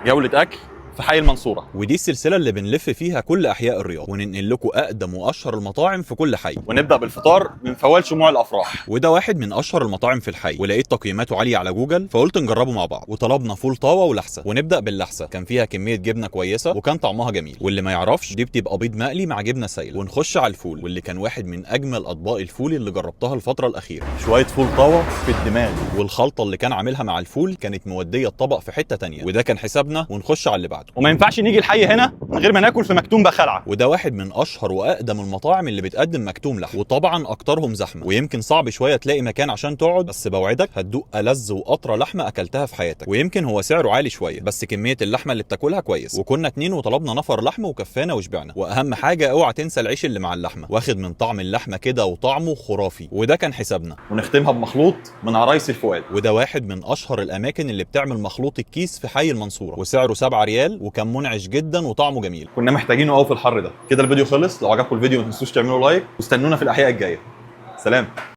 جولة أكل في حي المنصورة، ودي السلسله اللي بنلف فيها كل احياء الرياض وننقل لكم اقدم واشهر المطاعم في كل حي. ونبدأ بالفطار من فوال شموع الأفراح. وده واحد من اشهر المطاعم في الحي، ولقيت تقييماته عاليه على جوجل فقلت نجربه مع بعض، وطلبنا فول طاوه ولحسه. ونبدا باللحسه، كان فيها كميه جبنه كويسه وكان طعمها جميل، واللي ما يعرفش دي بتبقى بيض مقلي مع جبنه سايله. ونخش على الفول، واللي كان واحد من اجمل اطباق الفول اللي جربتها الفتره الاخيره. شوية فول طاوة في الدماغ. والخلطه اللي كان عاملها مع الفول كانت موديه الطبق في حته تانية. وده كان حسابنا، ونخش على اللي بعده. وما ينفعش نيجي الحي هنا من غير ما ناكل في مكتوم بخلعة. وده واحد من اشهر واقدم المطاعم اللي بتقدم مكتوم لحم، وطبعا اكترهم زحمه، ويمكن صعب شويه تلاقي مكان عشان تقعد، بس بوعدك هتدوق ألذ واطرى لحمه اكلتها في حياتك. ويمكن هو سعره عالي شويه، بس كميه اللحمه اللي بتاكلها كويس. وكنا 2 وطلبنا نفر لحم وكفانا وشبعنا. واهم حاجه اوعى تنسى العيش اللي مع اللحمه، واخد من طعم اللحمه كده وطعمه خرافي. وده كان حسابنا. ونختمها بمخلوط من عرايس الفؤاد. وده واحد من اشهر الاماكن اللي بتعمل مخلوط الكيس في حي المنصوره، وسعره 7 ريال، وكان منعش جدا وطعمه جميل. كنا محتاجينه قوي في الحر ده. كده الفيديو خلص. لو عجبكم الفيديو ما تنسوش تعملوا لايك، واستنونا في الأحياء الجاية. سلام.